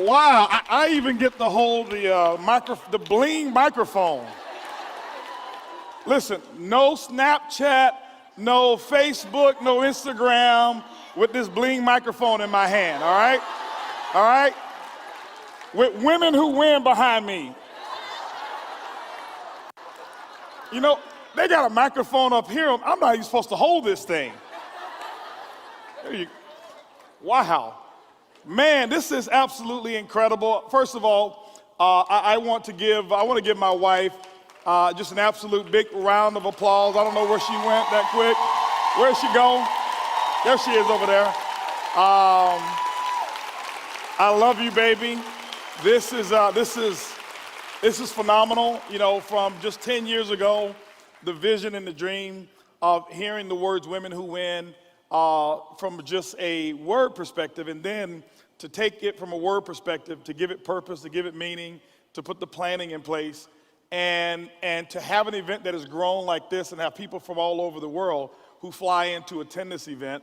Wow, I even get to hold the bling microphone. Listen, no Snapchat, no Facebook, no Instagram with this bling microphone in my hand, all right? All right? With women who win behind me. You know, they got a microphone up here. I'm not even supposed to hold this thing. Wow. Man, this is absolutely incredible. First of all, I want to give my wife just an absolute big round of applause. I don't know where she went that quick. Where'd she go? There she is over there. I love you, baby. This is phenomenal. You know, from just 10 years ago, the vision and the dream of hearing the words "women who win" from just a word perspective, and then to take it from a word perspective, to give it purpose, to give it meaning, to put the planning in place, and to have an event that has grown like this and have people from all over the world who fly in to attend this event,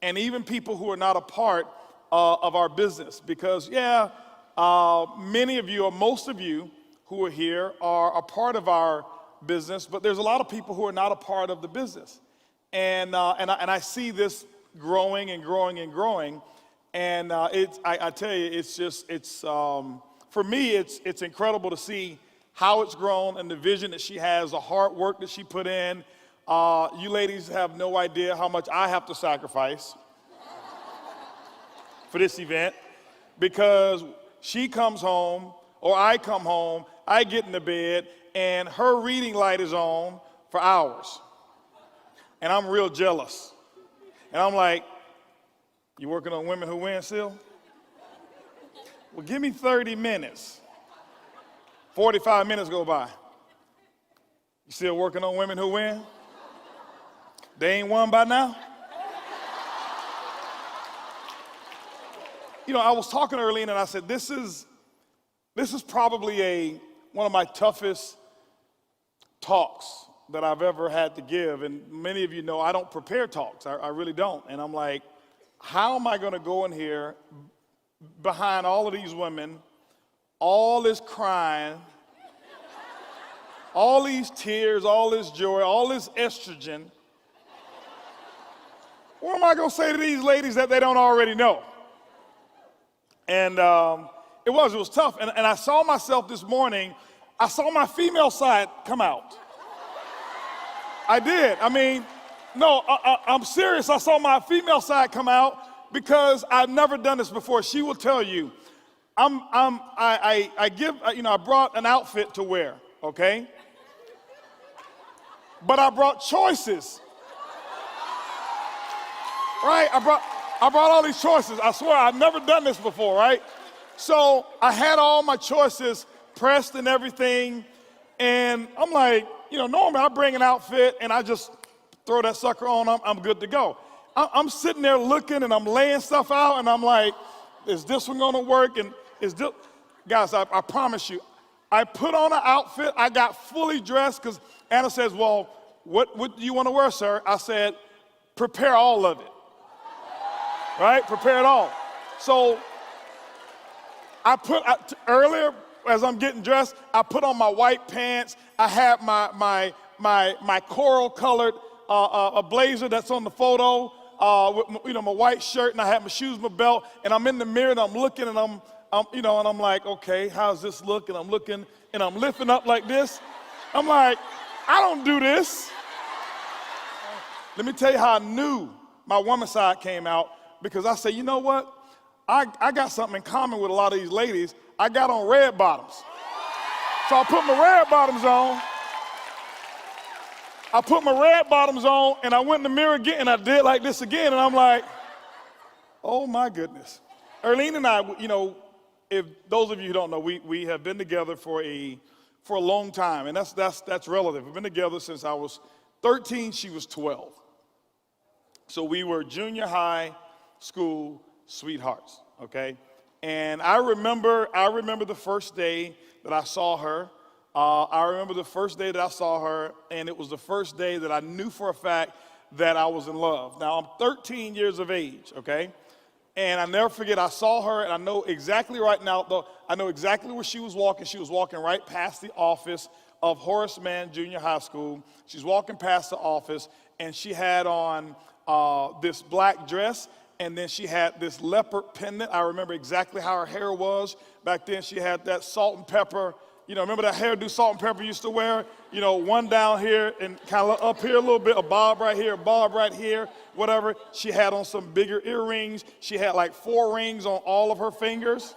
and even people who are not a part of our business. Because, many of you, or most of you who are here are a part of our business, but there's a lot of people who are not a part of the business. And I see this growing and growing and growing. And I tell you, for me, it's incredible to see how it's grown and the vision that she has, the hard work that she put in. You ladies have no idea how much I have to sacrifice for this event, because she comes home, or I come home, I get in the bed, and her reading light is on for hours. And I'm real jealous. And I'm like, "You working on Women Who Win still?" Well, give me 30 minutes. 45 minutes go by. "You still working on Women Who Win? They ain't won by now?" You know, I was talking earlier and I said, this is probably one of my toughest talks that I've ever had to give. And many of you know I don't prepare talks. I really don't. And I'm like, how am I going to go in here behind all of these women, all this crying, all these tears, all this joy, all this estrogen? What am I going to say to these ladies that they don't already know? And it was tough. And I saw myself this morning. I saw my female side come out. I did. I mean, no, I'm serious. I saw my female side come out because I've never done this before. She will tell you, I brought an outfit to wear, okay? But I brought choices. Right? I brought all these choices. I swear, I've never done this before, right? So I had all my choices pressed and everything, and I'm like, normally I bring an outfit and I just throw that sucker on, I'm good to go. I'm sitting there looking and I'm laying stuff out and I'm like, is this one gonna work? And guys, I promise you, I put on an outfit, I got fully dressed, because Anna says, "Well, what do you want to wear, sir?" I said, "Prepare all of it." Right? Prepare it all. So earlier, as I'm getting dressed, I put on my white pants. I had my coral colored a blazer that's on the photo, with my white shirt, and I had my shoes, my belt, and I'm in the mirror and I'm looking and I'm like, okay, how's this look? And I'm looking and I'm lifting up like this. I'm like, I don't do this. Let me tell you how I knew my woman side came out, because I said, you know what? I got something in common with a lot of these ladies. I got on red bottoms. So I put my red bottoms on. And I went in the mirror again and I did like this again, and I'm like, oh my goodness. Erlene and I, if those of you who don't know, we have been together for a long time, and that's relative. We've been together since I was 13, she was 12. So we were junior high school sweethearts, okay? And I remember the first day that I saw her. And it was the first day that I knew for a fact that I was in love. Now, I'm 13 years of age, okay? And I never forget, I saw her, and I know exactly right now, though, I know exactly where she was walking. She was walking right past the office of Horace Mann Junior High School. She's walking past the office, and she had on this black dress, and then she had this leopard pendant. I remember exactly how her hair was. Back then, she had that salt and pepper, remember that hairdo Salt and Pepper used to wear? One down here and kind of up here a little bit, a bob right here, a bob right here, whatever. She had on some bigger earrings. She had like 4 rings on all of her fingers,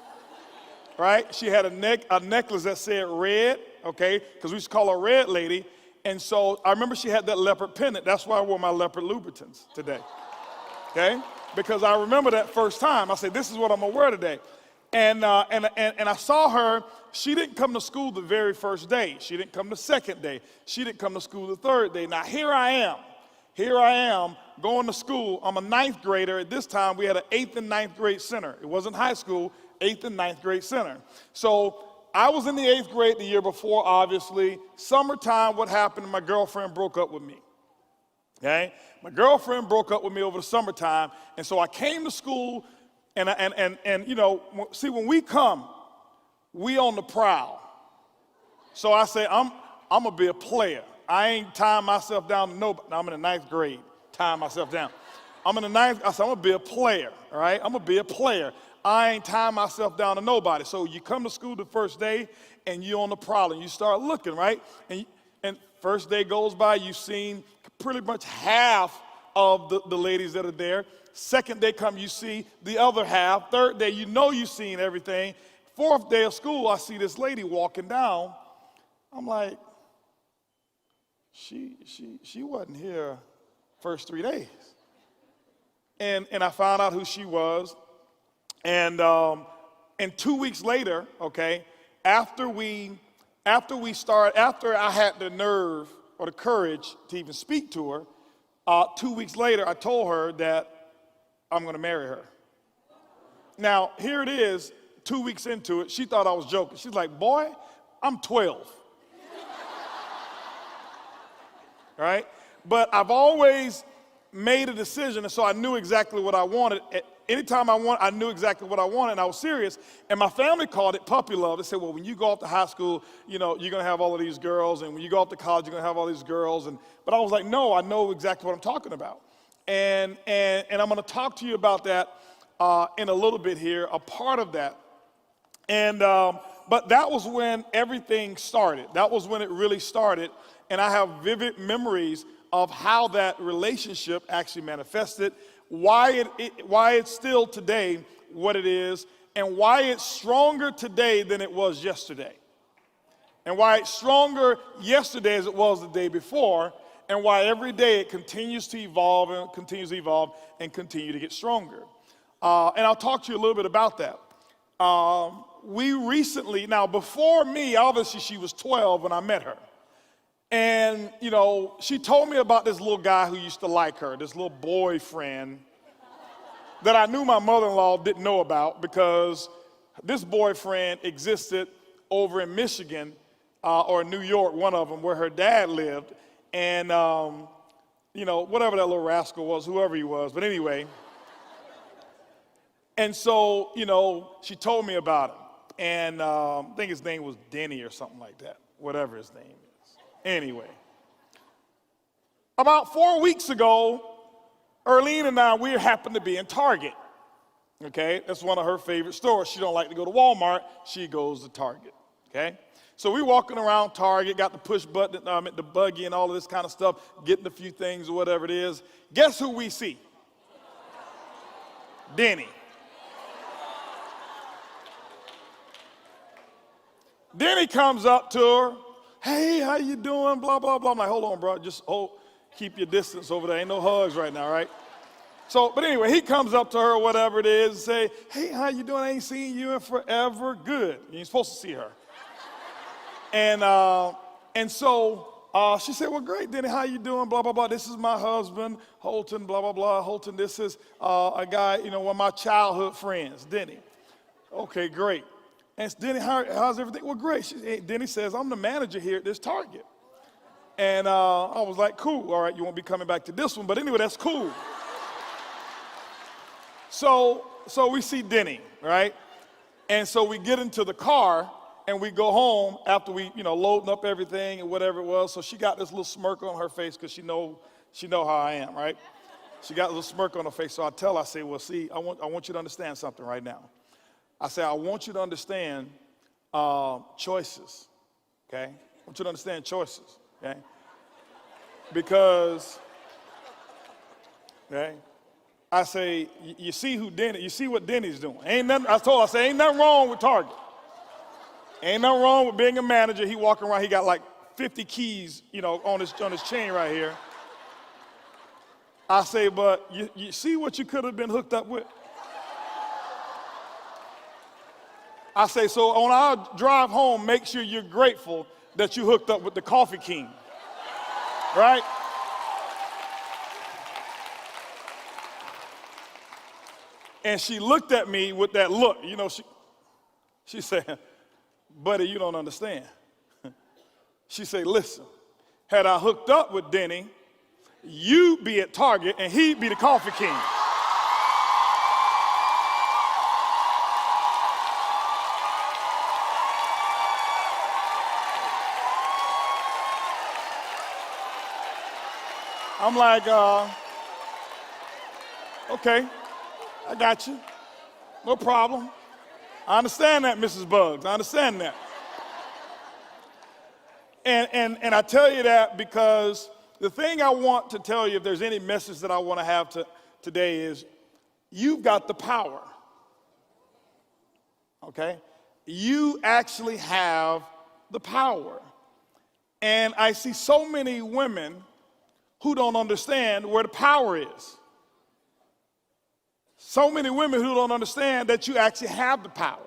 right? She had a necklace that said red, okay, because we used to call her Red Lady. And so I remember she had that leopard pendant. That's why I wore my leopard Louboutins today, okay? Because I remember that first time. I said, this is what I'm gonna wear today. And I saw her. She didn't come to school the very first day. She didn't come the second day. She didn't come to school the third day. Now here I am going to school. I'm a 9th grader. At this time, we had an 8th and 9th grade center. It wasn't high school, 8th and 9th grade center. So I was in the 8th grade the year before, obviously. Summertime, what happened? My girlfriend broke up with me. Okay? My girlfriend broke up with me over the summertime, and so I came to school, and see, when we come, we on the prowl. So I say, I'm gonna be a player. I ain't tying myself down to nobody. Now, I'm in the 9th grade, tying myself down. I'm in the 9th, I said, I'm gonna be a player, all right? I'm gonna be a player. I ain't tying myself down to nobody. So you come to school the first day, and you're on the prowl, and you start looking, right? And first day goes by, you've seen pretty much half of the ladies that are there. Second day come, you see the other half. Third day, you've seen everything. 4th day of school, I see this lady walking down. I'm like, she wasn't here first 3 days. And I found out who she was. And 2 weeks later, okay, after I had the nerve or the courage to even speak to her, 2 weeks later, I told her that I'm gonna marry her. Now, here it is, 2 weeks into it, she thought I was joking. She's like, boy, I'm 12. Right? But I've always made a decision, and so I knew exactly what I wanted. Anytime I knew exactly what I wanted, and I was serious. And my family called it puppy love. They said, well, when you go off to high school, you're gonna have all of these girls, and when you go off to college, you're gonna have all these girls. But I was like, no, I know exactly what I'm talking about. And I'm gonna talk to you about that in a little bit here, a part of that. But that was when everything started. That was when it really started. And I have vivid memories of how that relationship actually manifested, why it's still today what it is, and why it's stronger today than it was yesterday. And why it's stronger yesterday as it was the day before, and why every day it continues to evolve and continues to evolve and continue to get stronger. And I'll talk to you a little bit about that. We recently, now before me, obviously she was 12 when I met her. And, she told me about this little guy who used to like her, this little boyfriend that I knew my mother-in-law didn't know about, because this boyfriend existed over in Michigan or New York, one of them, where her dad lived. And, whatever that little rascal was, whoever he was, but anyway. And so, she told me about him. And I think his name was Denny or something like that, whatever his name is. Anyway, about 4 weeks ago, Erlene and I, we happened to be in Target. Okay, that's one of her favorite stores. She don't like to go to Walmart. She goes to Target. Okay, so we walking around Target, got the push button, the buggy and all of this kind of stuff, getting a few things or whatever it is. Guess who we see? Denny. Denny comes up to her. Hey, how you doing? Blah, blah, blah. I'm like, hold on, bro. Just keep your distance over there. Ain't no hugs right now, right? So, but anyway, he comes up to her, whatever it is, and say, hey, how you doing? I ain't seen you in forever. Good. You ain't supposed to see her. And so she said, well, great, Denny, how you doing? Blah, blah, blah. This is my husband, Holton, blah, blah, blah. Holton, this is a guy, one of my childhood friends, Denny. Okay, great. And Denny, how's everything? Well, great. Denny says, I'm the manager here at this Target. And I was like, cool. All right, you won't be coming back to this one. But anyway, that's cool. So we see Denny, right? And so we get into the car and we go home after we, loading up everything and whatever it was. So she got this little smirk on her face because she know how I am, right? She got a little smirk on her face. So I tell her, I say, well, see, I want you to understand something right now. I say, I want you to understand choices, okay? I want you to understand choices, okay? Because, okay? I say, you see what Denny's doing. I told her, I say, ain't nothing wrong with Target. Ain't nothing wrong with being a manager. He walking around, he got like 50 keys, on his chain right here. I say, but you see what you could have been hooked up with? I say, so on our drive home, make sure you're grateful that you hooked up with the Coffee King, right? And she looked at me with that look, she said, buddy, you don't understand. She said, listen, had I hooked up with Denny, you'd be at Target and he'd be the Coffee King. I'm like, okay, I got you. No problem. I understand that, Mrs. Buggs. I understand that. And I tell you that because the thing I want to tell you, if there's any message that I want to have today is, you've got the power, okay? You actually have the power. And I see so many women who don't understand where the power is. So many women who don't understand that you actually have the power.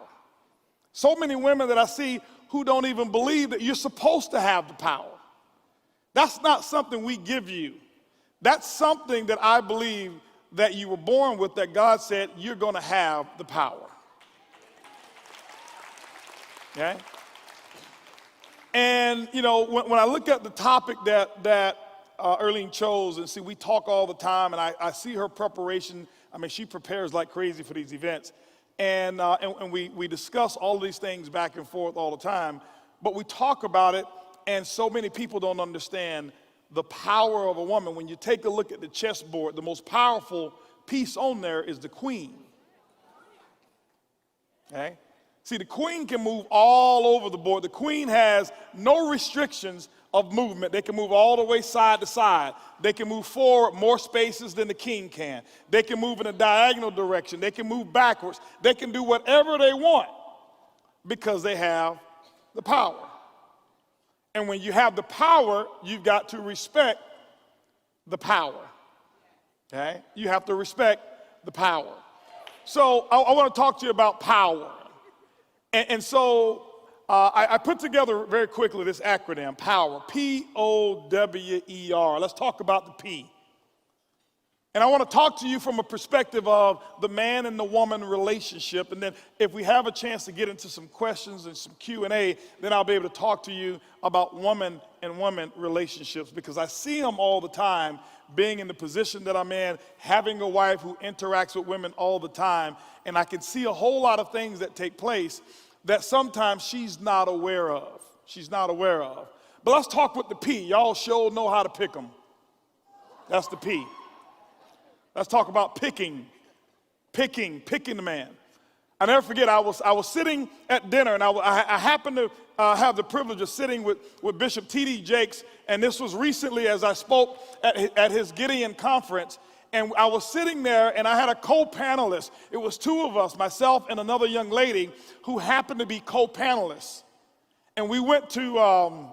So many women that I see who don't even believe that you're supposed to have the power. That's not something we give you. That's something that I believe that you were born with, that God said you're going to have the power. Okay? And, when I look at the topic that Erlene chose, and see, we talk all the time, and I see her preparation. I mean, she prepares like crazy for these events. And we discuss all of these things back and forth all the time, but we talk about it, and so many people don't understand the power of a woman. When you take a look at the chessboard, the most powerful piece on there is the queen. Okay? See, the queen can move all over the board. The queen has no restrictions of movement. They can move all the way side to side. They can move forward more spaces than the king can. They can move in a diagonal direction. They can move backwards. They can do whatever they want because they have the power. And when you have the power, you've got to respect the power. Okay? You have to respect the power. So I want to talk to you about power. And so I put together very quickly this acronym, POWER, P-O-W-E-R. Let's talk about the P. And I want to talk to you from a perspective of the man and the woman relationship. And then if we have a chance to get into some questions and some Q&A, then I'll be able to talk to you about woman and woman relationships, because I see them all the time, being in the position that I'm in, having a wife who interacts with women all the time. And I can see a whole lot of things that take place that sometimes she's not aware of. She's not aware of. But let's talk with the P. Y'all sure know how to pick them. That's the P. Let's talk about picking the man. I never forget, I was sitting at dinner, and I happened to have the privilege of sitting with Bishop T.D. Jakes, and this was recently as I spoke at his Gideon conference. And I was sitting there, and I had a co-panelist. It was two of us, myself and another young lady, who happened to be co-panelists. And we went to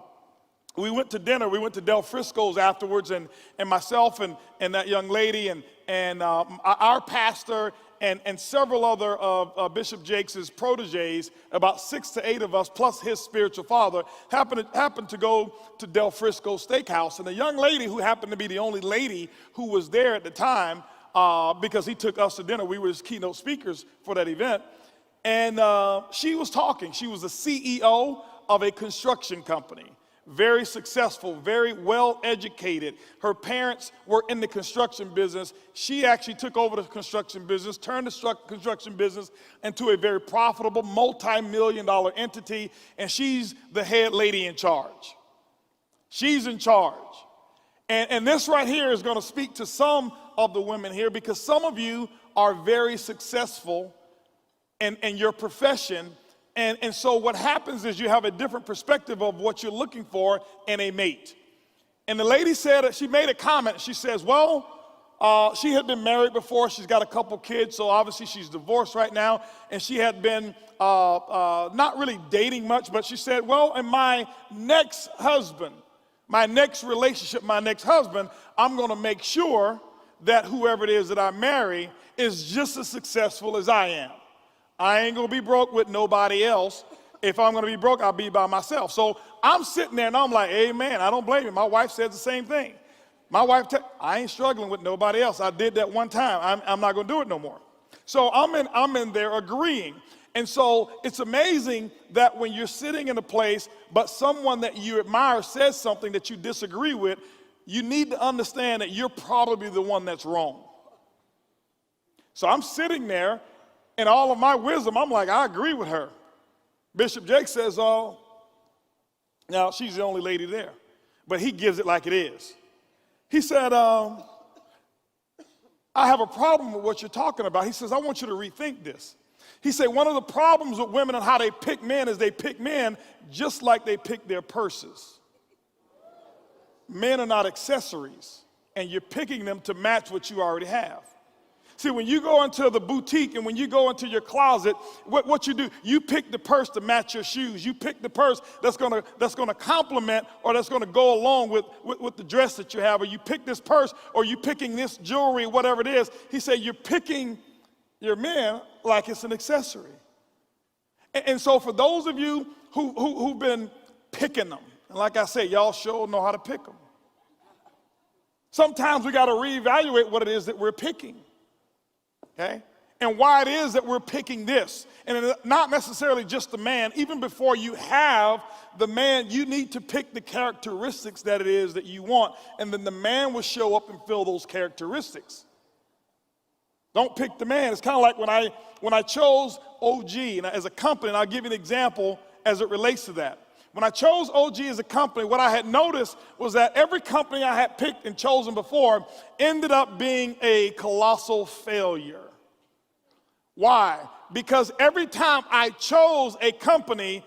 dinner. We went to Del Frisco's afterwards, and myself and that young lady and our pastor and several other of Bishop Jakes' proteges, about 6 to 8 of us, plus his spiritual father, happened to go to Del Frisco Steakhouse. And the young lady, who happened to be the only lady who was there at the time, because he took us to dinner, we were his keynote speakers for that event, and she was talking. She was the CEO of a construction company. very successful, very well educated. Her parents were in the construction business. She actually took over the construction business, turned the construction business into a very profitable, multi-million-dollar entity, and she's the head lady in charge. She's in charge. And this right here is going to speak to some of the women here, because some of you are very successful in your profession. And so what happens is you have a different perspective of what you're looking for in a mate. And the lady said, she made a comment. She says, well, she had been married before. She's got a couple kids, so obviously she's divorced right now. And she had been not really dating much, but she said, well, in my next husband, my next relationship, my next husband, I'm going to make sure that whoever it is that I marry is just as successful as I am. I ain't gonna be broke with nobody else. If I'm gonna be broke, I'll be by myself. So I'm sitting there and I'm like, amen, I don't blame you. My wife says the same thing. My wife, I ain't struggling with nobody else. I did that one time. I'm not gonna do it no more. So I'm in there agreeing. And so it's amazing that when you're sitting in a place, but someone that you admire says something that you disagree with, you need to understand that you're probably the one that's wrong. So I'm sitting there, in all of my wisdom, I'm like, I agree with her. Bishop Jake says, oh, now she's the only lady there. But he gives it like it is. He said, I have a problem with what you're talking about. He says, I want you to rethink this. He said, one of the problems with women and how they pick men is they pick men just like they pick their purses. Men are not accessories, and you're picking them to match what you already have. See, when you go into the boutique and when you go into your closet, what you do, you pick the purse to match your shoes. You pick the purse that's gonna complement or that's gonna go along with the dress that you have, or you pick this purse, or you picking this jewelry, whatever it is. He said you're picking your men like it's an accessory. And so for those of you who've been picking them, and like I said, y'all sure know how to pick them. Sometimes we gotta reevaluate what it is that we're picking. Okay? And why it is that we're picking this. And it's not necessarily just the man. Even before you have the man, you need to pick the characteristics that it is that you want. And then the man will show up and fill those characteristics. Don't pick the man. It's kind of like when I chose OG and as a company, and I'll give you an example as it relates to that. When I chose OG as a company, what I had noticed was that every company I had picked and chosen before ended up being a colossal failure. Why? Because every time I chose a company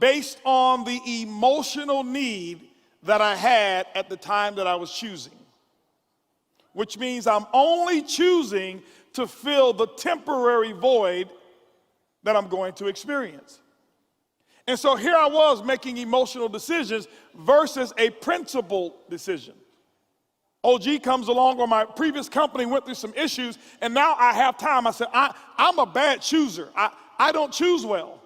based on the emotional need that I had at the time that I was choosing. Which means I'm only choosing to fill the temporary void that I'm going to experience. And so here I was making emotional decisions versus a principled decision. OG comes along, or my previous company went through some issues, and now I have time. I said, I'm a bad chooser. I don't choose well.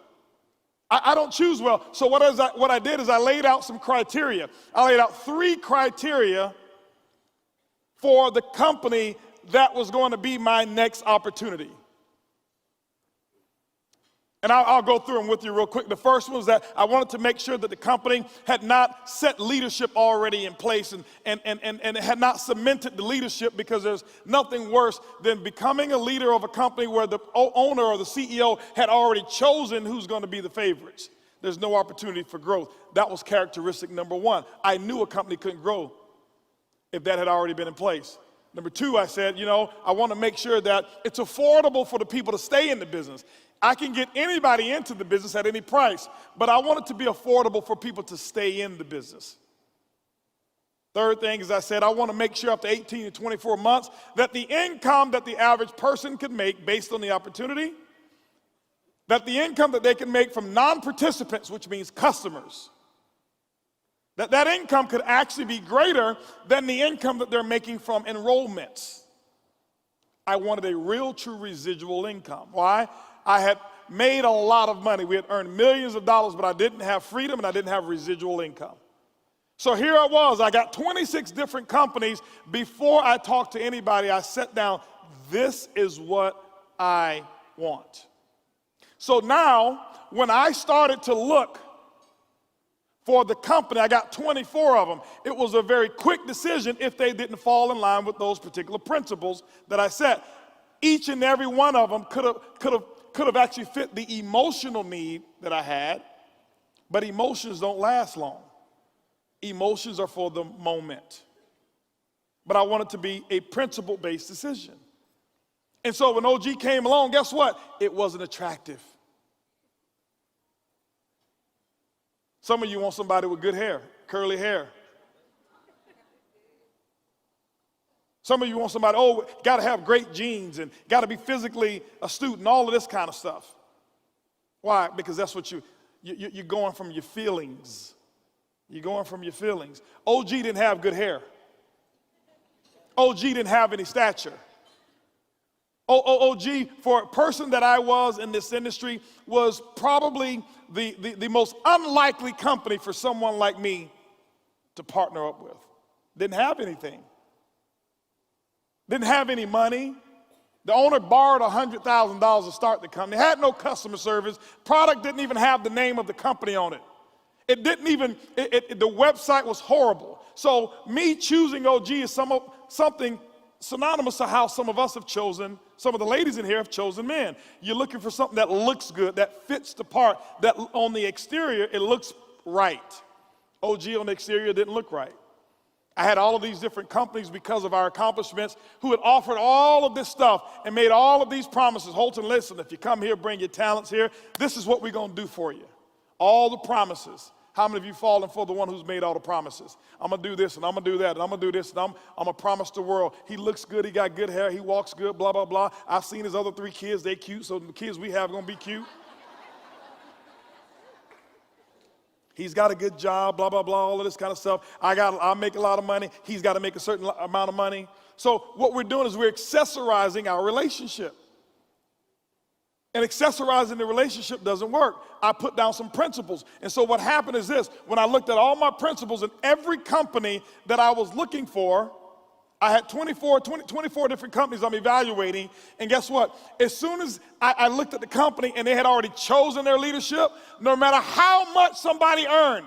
I don't choose well. So what I did is I laid out some criteria. I laid out 3 criteria for the company that was going to be my next opportunity. And I'll go through them with you real quick. The first one was that I wanted to make sure that the company had not set leadership already in place and had not cemented the leadership, because there's nothing worse than becoming a leader of a company where the owner or the CEO had already chosen who's going to be the favorites. There's no opportunity for growth. That was characteristic number 1. I knew a company couldn't grow if that had already been in place. Number 2, I said, I want to make sure that it's affordable for the people to stay in the business. I can get anybody into the business at any price, but I want it to be affordable for people to stay in the business. Third thing is I said I want to make sure after 18 to 24 months that the income that the average person could make based on the opportunity, that the income that they can make from non-participants, which means customers, that income could actually be greater than the income that they're making from enrollments. I wanted a real true residual income. Why? I had made a lot of money. We had earned millions of dollars, but I didn't have freedom and I didn't have residual income. So here I was. I got 26 different companies. Before I talked to anybody, I sat down. This is what I want. So now, when I started to look For the company, I got 24 of them. It was a very quick decision if they didn't fall in line with those particular principles that I set. Each and every one of them could have actually fit the emotional need that I had, but emotions don't last long. Emotions are for the moment. But I want it to be a principle-based decision. And so when OG came along, guess what? It wasn't attractive. Some of you want somebody with good hair, curly hair. Some of you want somebody, got to have great genes and got to be physically astute and all of this kind of stuff. Why? Because that's what you're going from your feelings. You're going from your feelings. OG didn't have good hair. OG didn't have any stature. OG, for a person that I was in this industry, was probably the most unlikely company for someone like me to partner up with. Didn't have anything. Didn't have any money. The owner borrowed $100,000 to start the company. Had no customer service. Product didn't even have the name of the company on it. It didn't even, the website was horrible. So me choosing OG is something synonymous to how some of us have chosen, some of the ladies in here have chosen men. You're looking for something that looks good, that fits the part, that on the exterior, it looks right. OG on the exterior didn't look right. I had all of these different companies because of our accomplishments who had offered all of this stuff and made all of these promises. Holton, listen, if you come here, bring your talents here, this is what we're going to do for you. All the promises. How many of you fallen for the one who's made all the promises? I'm going to do this, and I'm going to do that, and I'm going to do this, and I'm going to promise the world. He looks good, he got good hair, he walks good, blah, blah, blah. I've seen his other 3 kids, they cute, so the kids we have are going to be cute. He's got a good job, blah, blah, blah, all of this kind of stuff. I'll make a lot of money. He's got to make a certain amount of money. So what we're doing is we're accessorizing our relationship. And accessorizing the relationship doesn't work. I put down some principles. And so what happened is this. When I looked at all my principles in every company that I was looking for, I had 24 different companies I'm evaluating. And guess what? As soon as I looked at the company and they had already chosen their leadership, no matter how much somebody earned,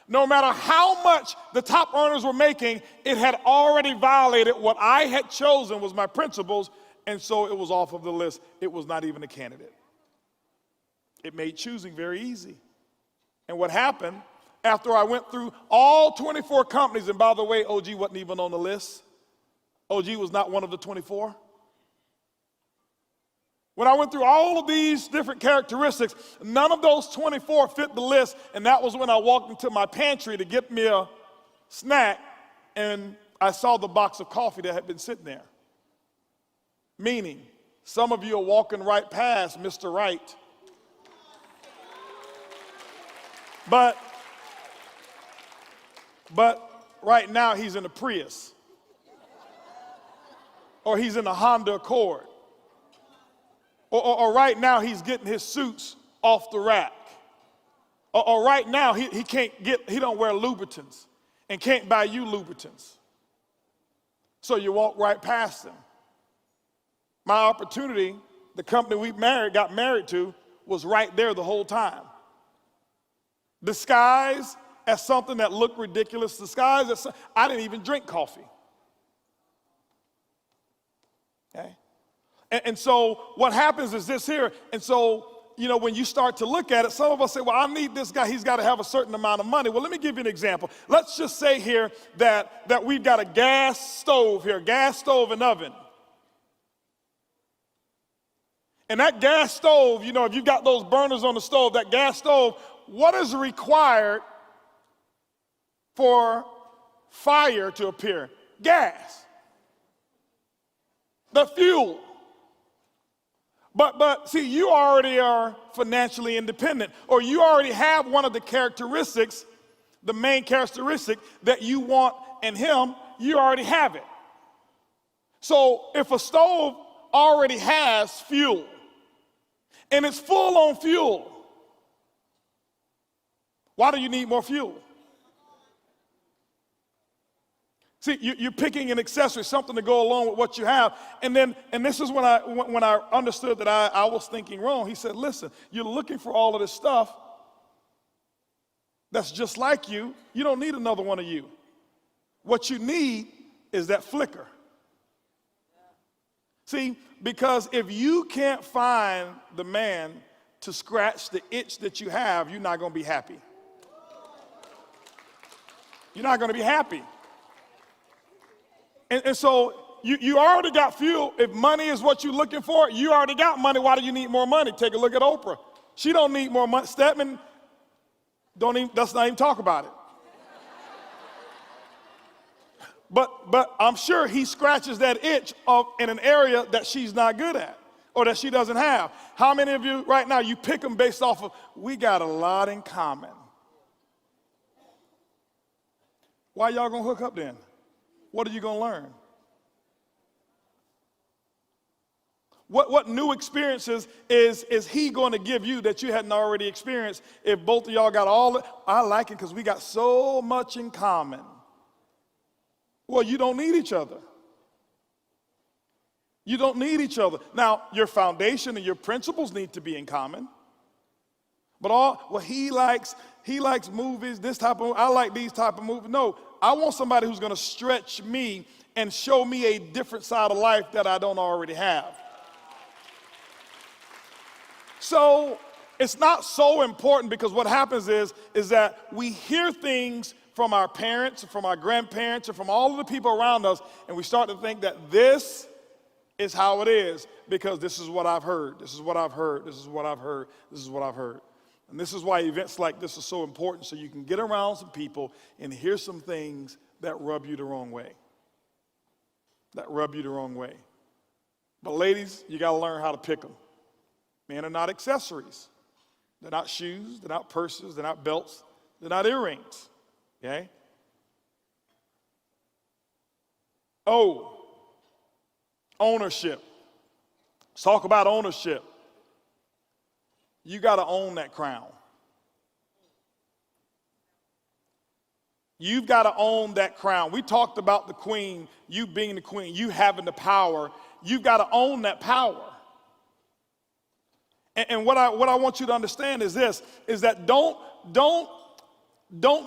no matter how much the top earners were making, it had already violated what I had chosen was my principles. And so it was off of the list. It was not even a candidate. It made choosing very easy. And what happened after I went through all 24 companies, and by the way, OG wasn't even on the list. OG was not one of the 24. When I went through all of these different characteristics, none of those 24 fit the list, and that was when I walked into my pantry to get me a snack, and I saw the box of coffee that had been sitting there. Meaning, some of you are walking right past Mr. Right. But right now he's in a Prius. Or he's in a Honda Accord. Or right now he's getting his suits off the rack. Or right now he don't wear Louboutins and can't buy you Louboutins. So you walk right past him. My opportunity, the company we got married to, was right there the whole time. Disguised as something that looked ridiculous, disguised as I didn't even drink coffee. Okay? And so what happens is this here, and so, when you start to look at it, some of us say, well, I need this guy, he's got to have a certain amount of money. Well, let me give you an example. Let's just say here that we've got a gas stove here, gas stove and oven. And that gas stove, if you've got those burners on the stove, that gas stove, what is required for fire to appear? Gas. The fuel. But see, you already are financially independent, or you already have one of the characteristics, the main characteristic that you want in him, you already have it. So if a stove already has fuel, and it's full on fuel, why do you need more fuel? See, you're picking an accessory, something to go along with what you have. And this is when I understood that I was thinking wrong. He said, listen, you're looking for all of this stuff that's just like you, you don't need another one of you. What you need is that flicker. See, because if you can't find the man to scratch the itch that you have, you're not going to be happy. You're not going to be happy. And so you already got fuel. If money is what you're looking for, you already got money. Why do you need more money? Take a look at Oprah. She don't need more money. Stedman, let's not even talk about it. But I'm sure he scratches that itch in an area that she's not good at or that she doesn't have. How many of you right now, you pick them based off of, we got a lot in common. Why y'all gonna hook up then? What are you gonna learn? What new experiences is he going to give you that you hadn't already experienced if both of y'all got I like it because we got so much in common. Well, you don't need each other. You don't need each other. Now, your foundation and your principles need to be in common. But he likes movies, this type of, I like these type of movies. No, I want somebody who's going to stretch me and show me a different side of life that I don't already have. So it's not so important because what happens is that we hear things from our parents, from our grandparents, and from all of the people around us, and we start to think that this is how it is because this is what I've heard, this is what I've heard, this is what I've heard, this is what I've heard. And this is why events like this are so important, so you can get around some people and hear some things that rub you the wrong way. That rub you the wrong way. But ladies, you got to learn how to pick them. Men are not accessories. They're not shoes, they're not purses, they're not belts, they're not earrings. Okay? Ownership. Let's talk about ownership. You got to own that crown. You've got to own that crown. We talked about the queen, you being the queen, you having the power. You've got to own that power. And what I want you to understand is this, is that don't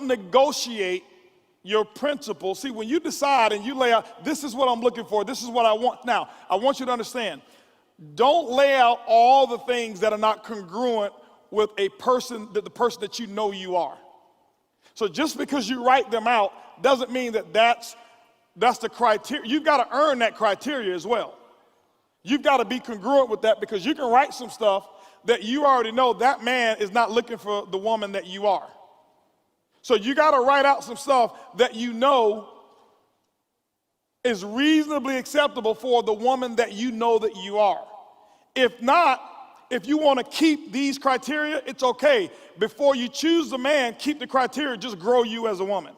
negotiate your principles. See, when you decide and you lay out, this is what I'm looking for, this is what I want. Now, I want you to understand, don't lay out all the things that are not congruent with the person that you know you are. So just because you write them out doesn't mean that that's the criteria. You've got to earn that criteria as well. You've got to be congruent with that because you can write some stuff that you already know that man is not looking for the woman that you are. So you got to write out some stuff that you know is reasonably acceptable for the woman that you know that you are. If not, if you want to keep these criteria, it's okay. Before you choose the man, keep the criteria, just grow you as a woman.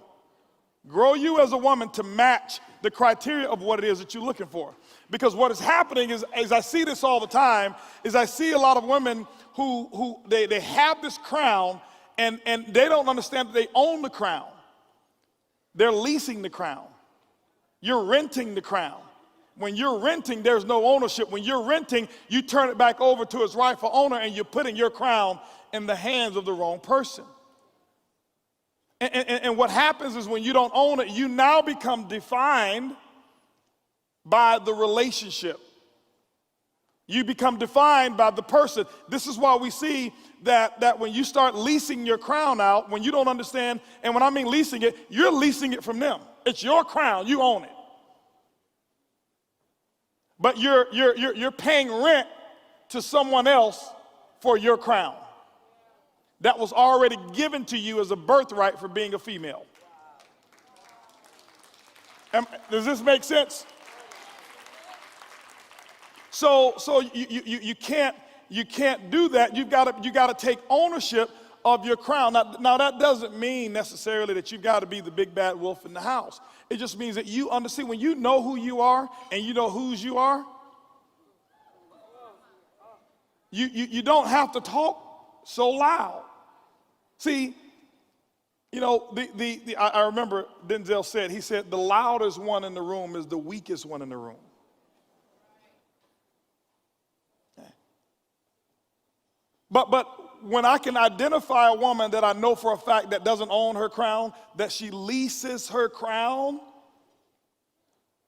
Grow you as a woman to match the criteria of what it is that you're looking for. Because what is happening is I see this all the time, is I see a lot of women who they have this crown and they don't understand that they own the crown. They're leasing the crown. You're renting the crown. When you're renting, there's no ownership. When you're renting, you turn it back over to its rightful owner and you're putting your crown in the hands of the wrong person. And what happens is when you don't own it, you now become defined by the relationship. You become defined by the person. This is why we see that when you start leasing your crown out, when you don't understand, and when I mean leasing it, you're leasing it from them. It's your crown, you own it. But you're paying rent to someone else for your crown that was already given to you as a birthright for being a female. Does this make sense? So you can't do that. You got to take ownership of your crown. Now that doesn't mean necessarily that you've got to be the big bad wolf in the house. It just means that you understand when you know who you are and you know whose you are, you don't have to talk so loud. See, you know, I remember Denzel said, he said, the loudest one in the room is the weakest one in the room. Okay. But when I can identify a woman that I know for a fact that doesn't own her crown, that she leases her crown,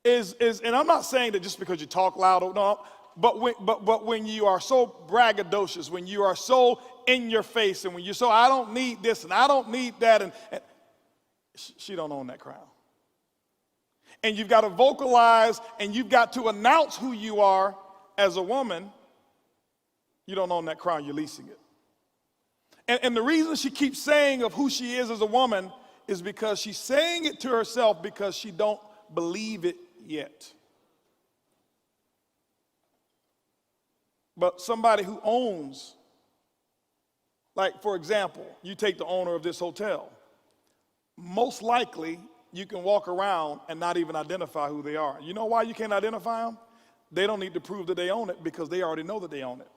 and I'm not saying that just because you talk loud, no, but when you are so braggadocious, when you are so in your face, and when you're so, I don't need this and I don't need that, and she don't own that crown. And you've got to vocalize and you've got to announce who you are as a woman. You don't own that crown, you're leasing it. And the reason she keeps saying of who she is as a woman is because she's saying it to herself because she don't believe it yet. But somebody who owns, like for example, you take the owner of this hotel, most likely you can walk around and not even identify who they are. You know why you can't identify them? They don't need to prove that they own it because they already know that they own it.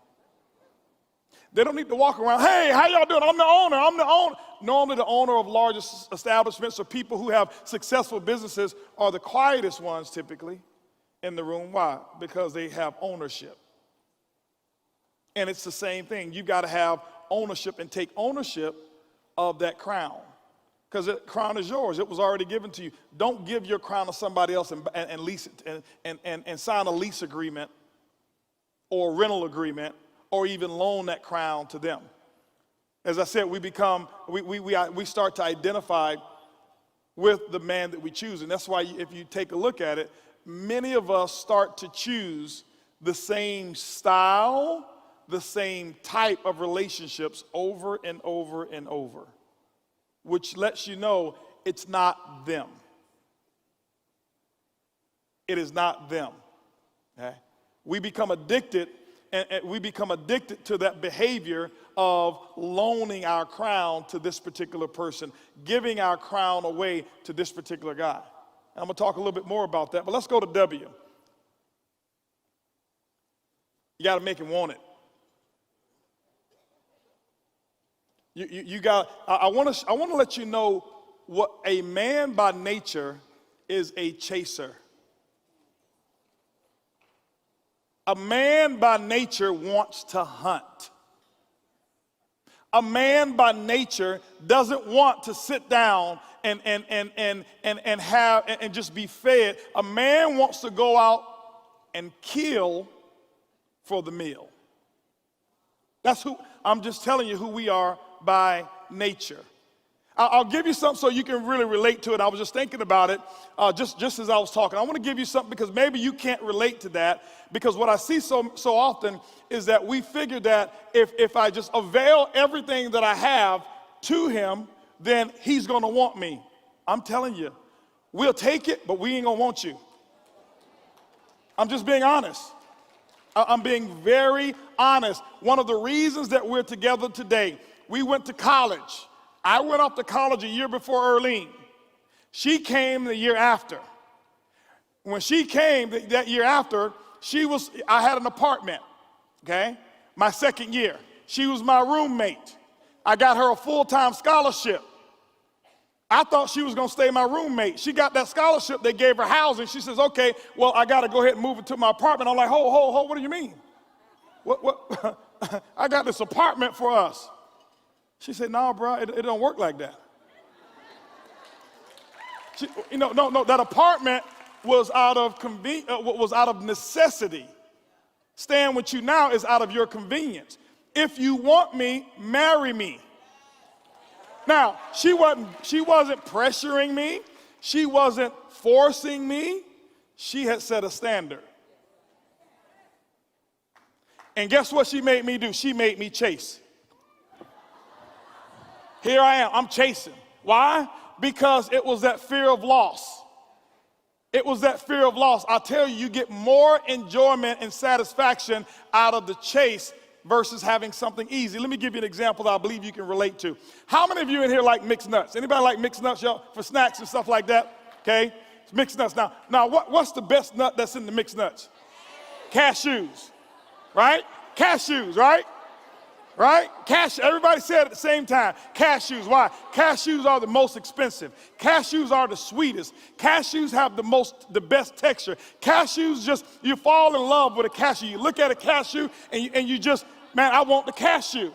They don't need to walk around, hey, how y'all doing? I'm the owner, I'm the owner. Normally the owner of large establishments or people who have successful businesses are the quietest ones typically in the room. Why? Because they have ownership. And it's the same thing. You've got to have ownership and take ownership of that crown. Because the crown is yours. It was already given to you. Don't give your crown to somebody else and lease it and sign a lease agreement or rental agreement or even loan that crown to them. As I said, we start to identify with the man that we choose. And that's why if you take a look at it, many of us start to choose the same style, the same type of relationships over and over and over, which lets you know it's not them. It is not them. Okay? We become addicted, and we become addicted to that behavior of loaning our crown to this particular person, giving our crown away to this particular guy. And I'm going to talk a little bit more about that, but let's go to W. You got to make him want it. I want to let you know what a man by nature is a chaser. A man by nature wants to hunt. A man by nature doesn't want to sit down and just be fed. A man wants to go out and kill for the meal. That's who, I'm just telling you who we are by nature. I'll give you something so you can really relate to it. I was just thinking about it just as I was talking. I want to give you something because maybe you can't relate to that, because what I see so often is that we figure that if I just avail everything that I have to him, then he's going to want me. I'm telling you, we'll take it, but we ain't going to want you. I'm just being honest. I'm being very honest. One of the reasons that we're together today, we went to college. I went off to college a year before Earlene. She came the year after. When she came that year after, I had an apartment, okay? My second year. She was my roommate. I got her a full-time scholarship. I thought she was gonna stay my roommate. She got that scholarship, they gave her housing. She says, okay, well, I gotta go ahead and move into my apartment. I'm like, ho, what do you mean? What? I got this apartment for us. She said, no, bro, it don't work like that. No, that apartment was out of necessity. Staying with you now is out of your convenience. If you want me, marry me. Now, she wasn't pressuring me. She wasn't forcing me. She had set a standard. And guess what she made me do? She made me chase. Here I am, I'm chasing. Why? Because it was that fear of loss. It was that fear of loss. I tell you, you get more enjoyment and satisfaction out of the chase versus having something easy. Let me give you an example that I believe you can relate to. How many of you in here like mixed nuts? Anybody like mixed nuts, y'all, for snacks and stuff like that? Okay, it's mixed nuts. Now what's the best nut that's in the mixed nuts? Cashews, right? Cashews, right? Right? Everybody said it at the same time. Cashews. Why? Cashews are the most expensive. Cashews are the sweetest. Cashews have the best texture. Cashews you fall in love with a cashew. You look at a cashew and you just, man, I want the cashew.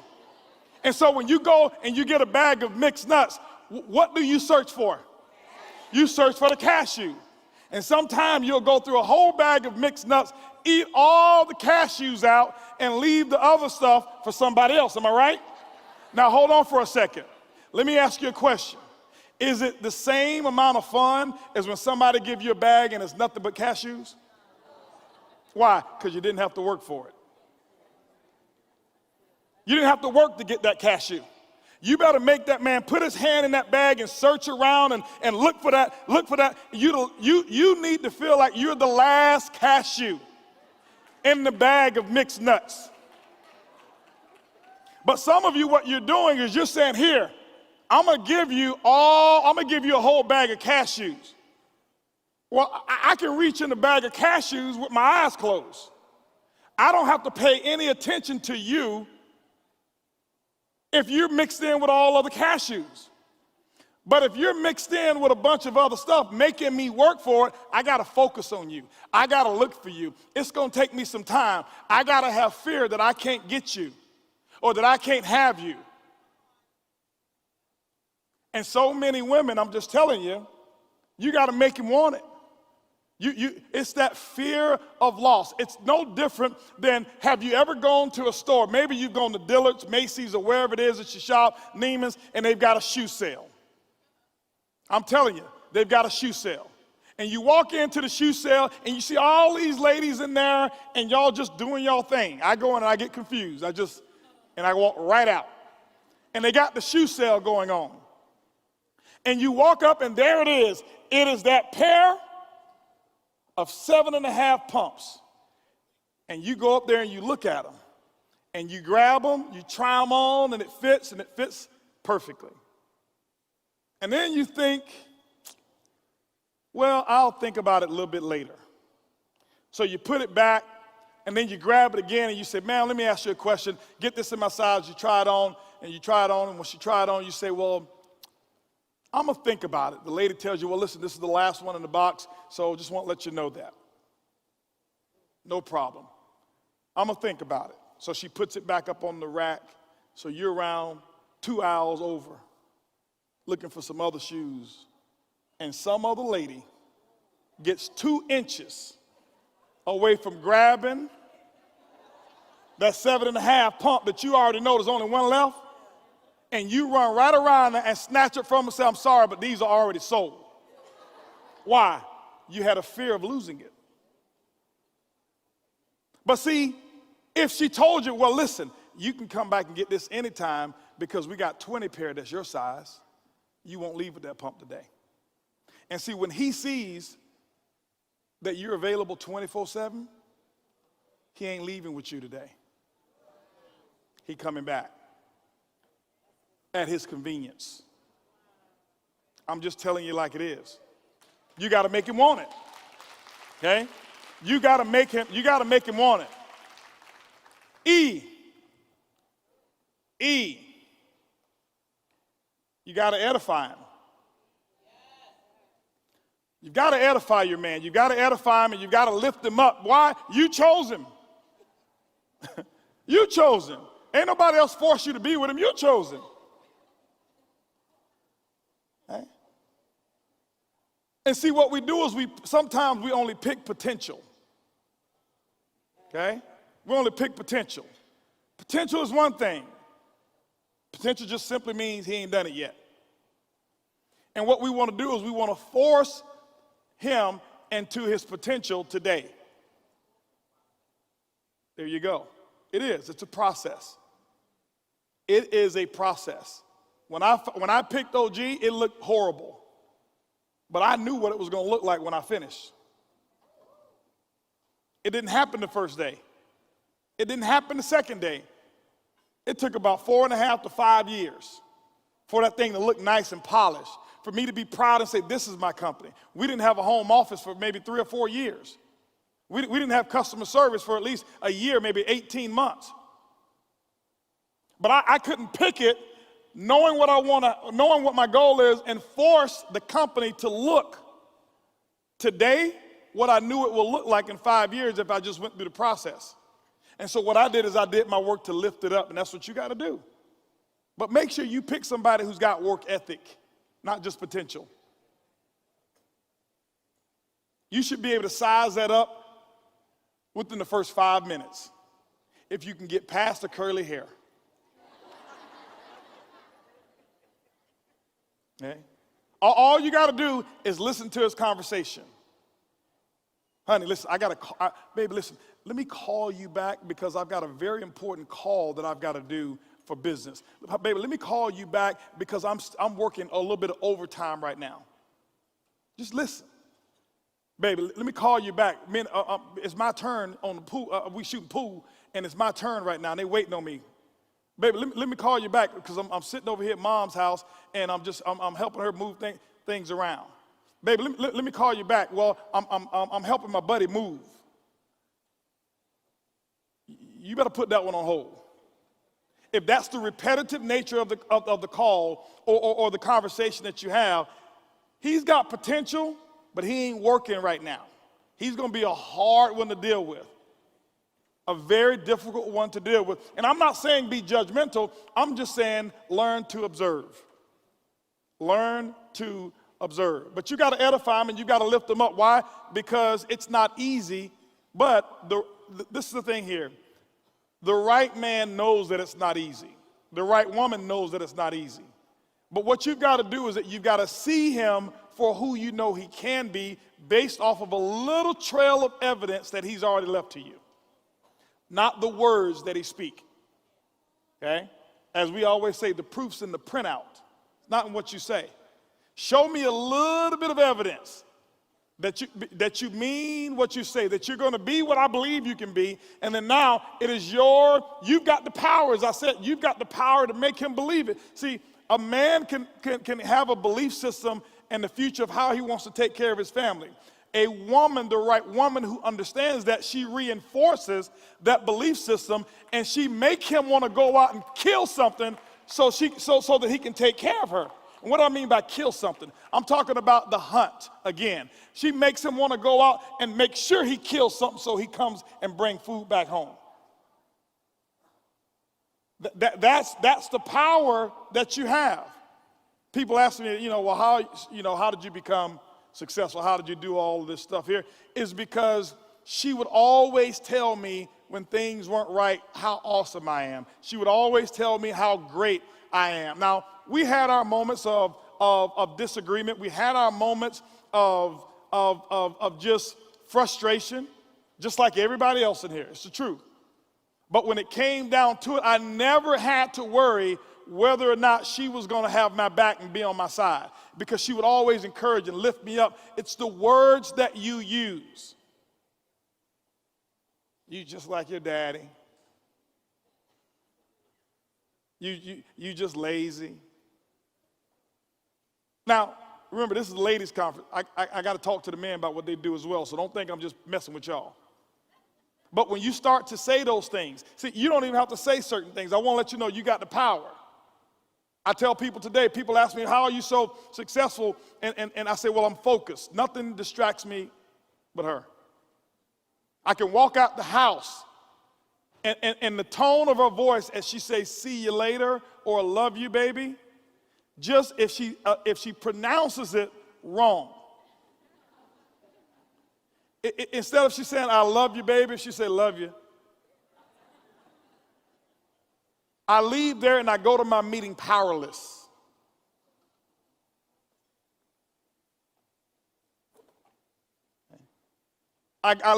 And so when you go and you get a bag of mixed nuts, what do you search for? You search for the cashew. And sometimes you'll go through a whole bag of mixed nuts, eat all the cashews out, and leave the other stuff for somebody else. Am I right? Now hold on for a second. Let me ask you a question. Is it the same amount of fun as when somebody gives you a bag and it's nothing but cashews? Why? Because you didn't have to work for it. You didn't have to work to get that cashew. You better make that man put his hand in that bag and search around and look for that. You need to feel like you're the last cashew in the bag of mixed nuts. But some of you, what you're doing is you're saying, here, I'm gonna give you a whole bag of cashews. Well, I can reach in the bag of cashews with my eyes closed. I don't have to pay any attention to you if you're mixed in with all other cashews. But if you're mixed in with a bunch of other stuff, making me work for it, I gotta focus on you. I gotta look for you. It's gonna take me some time. I gotta have fear that I can't get you or that I can't have you. And so many women, I'm just telling you, you gotta make him want it. It's that fear of loss. It's no different than, have you ever gone to a store? Maybe you've gone to Dillard's, Macy's, or wherever it is that you shop, Neiman's, and they've got a shoe sale. I'm telling you, they've got a shoe sale. And you walk into the shoe sale, and you see all these ladies in there, and y'all just doing y'all thing. I go in and I get confused. I walk right out. And they got the shoe sale going on. And you walk up, and there it is. It is that pair of 7.5 pumps. And you go up there and you look at them. And you grab them, you try them on, and it fits perfectly. And then you think, well, I'll think about it a little bit later. So you put it back, and then you grab it again, and you say, man, let me ask you a question. Get this in my size. You try it on, and once you try it on, you say, well, I'm going to think about it. The lady tells you, well, listen, this is the last one in the box, so just want to let you know that. No problem. I'm going to think about it. So she puts it back up on the rack, so you're around 2 aisles over looking for some other shoes, and some other lady gets 2 inches away from grabbing that 7.5 pump that you already know there's only one left, and you run right around and snatch it from her and say, I'm sorry, but these are already sold. Why? You had a fear of losing it. But see, if she told you, well, listen, you can come back and get this anytime because we got 20 pair that's your size, you won't leave with that pump today. And see, when he sees that you're available 24/7, he ain't leaving with you today. He coming back at his convenience. I'm just telling you like it is. You got to make him want it. Okay? You got to make him want it. E. You got to edify him. You've got to edify your man. You've got to edify him, and you've got to lift him up. Why? You chose him. You chose him. Ain't nobody else forced you to be with him. You chose him. Okay? And see, what we do is sometimes we only pick potential. Okay? We only pick potential. Potential is one thing. Potential just simply means he ain't done it yet. And what we want to do is we want to force him into his potential today. There you go. It is. It's a process. It is a process. When I picked OG, it looked horrible. But I knew what it was going to look like when I finished. It didn't happen the first day. It didn't happen the second day. It took about 4.5 to 5 years for that thing to look nice and polished, for me to be proud and say, this is my company. We didn't have a home office for maybe 3 or 4 years. We didn't have customer service for at least a year, maybe 18 months. But I couldn't pick it knowing what my goal is, and force the company to look today what I knew it will look like in 5 years if I just went through the process. And so what I did is I did my work to lift it up, and that's what you got to do. But make sure you pick somebody who's got work ethic, not just potential. You should be able to size that up within the first 5 minutes if you can get past the curly hair. Okay? All you got to do is listen to his conversation. Honey, listen, baby, listen, let me call you back because I've got a very important call that I've got to do for business. Baby, let me call you back because I'm working a little bit of overtime right now. Just listen. Baby, let me call you back. Man, it's my turn on the pool. We shooting pool, and it's my turn right now, and they waiting on me. Baby, let me call you back because I'm sitting over here at Mom's house, and I'm helping her move things around. Baby, let me call you back. Well, I'm helping my buddy move. You better put that one on hold. If that's the repetitive nature of the call or the conversation that you have, he's got potential, but he ain't working right now. He's going to be a hard one to deal with, a very difficult one to deal with. And I'm not saying be judgmental. I'm just saying learn to observe. Learn to observe. But you got to edify them and you got to lift them up. Why? Because it's not easy, but this is the thing here. The right man knows that it's not easy. The right woman knows that it's not easy. But what you've got to do is that you've got to see him for who you know he can be based off of a little trail of evidence that he's already left to you. Not the words that he speaks. Okay? As we always say, the proof's in the printout, not in what you say. Show me a little bit of evidence that you mean what you say, that you're going to be what I believe you can be, and then now it is you've got the power, as I said, you've got the power to make him believe it. See, a man can have a belief system and the future of how he wants to take care of his family. A woman, the right woman who understands that, she reinforces that belief system and she make him want to go out and kill something so that he can take care of her. And what do I mean by kill something? I'm talking about the hunt again. She makes him want to go out and make sure he kills something so he comes and bring food back home. That's the power that you have. People ask me, well, how did you become successful? How did you do all of this stuff here? Is because she would always tell me when things weren't right how awesome I am. She would always tell me how great I am. Now, we had our moments of disagreement. We had our moments of just frustration, just like everybody else in here. It's the truth. But when it came down to it, I never had to worry whether or not she was going to have my back and be on my side, because she would always encourage and lift me up. It's the words that you use. You just like your daddy. You just lazy. Now, remember, this is the ladies' conference. I got to talk to the men about what they do as well, so don't think I'm just messing with y'all. But when you start to say those things, see, you don't even have to say certain things. I want to let you know you got the power. I tell people today, people ask me, how are you so successful? And I say, well, I'm focused. Nothing distracts me but her. I can walk out the house, and the tone of her voice as she says, see you later, or love you, baby, just if she pronounces it wrong. Instead of she saying, I love you, baby, she say, love you. I leave there and I go to my meeting powerless. I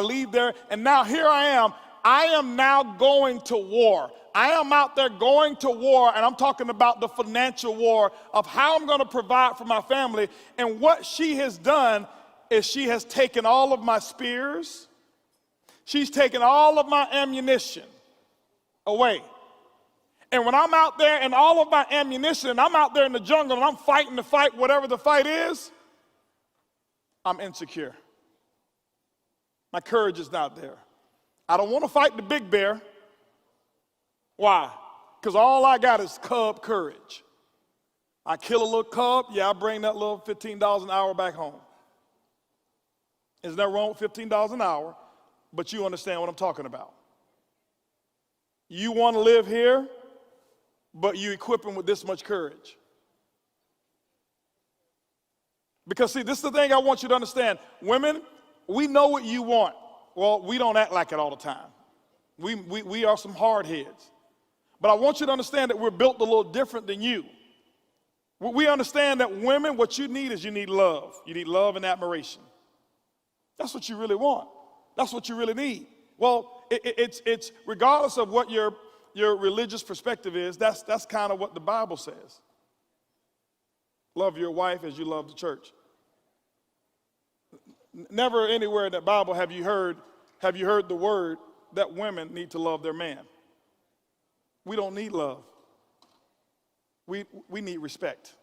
leave there, and now here I am. I am now going to war. I am out there going to war, and I'm talking about the financial war of how I'm going to provide for my family. And what she has done is she has taken all of my spears. She's taken all of my ammunition away. And when I'm out there and all of my ammunition, and I'm out there in the jungle and I'm fighting the fight, whatever the fight is, I'm insecure. My courage is not there. I don't want to fight the big bear. Why? Because all I got is cub courage. I kill a little cub, I bring that little $15 an hour back home. There's nothing wrong with $15 an hour, but you understand what I'm talking about. You want to live here? but you equip him with this much courage. Because see, this is the thing I want you to understand. Women, we know what you want. Well, we don't act like it all the time. We are some hard heads. But I want you to understand that we're built a little different than you. We understand that women, what you need is you need love. You need love and admiration. That's what you really want. That's what you really need. Well, it's regardless of what your religious perspective is, that's kind of what the Bible says. Love your wife as you love the church. Never anywhere in the Bible have you heard the word that women need to love their man. We don't need love. We need respect.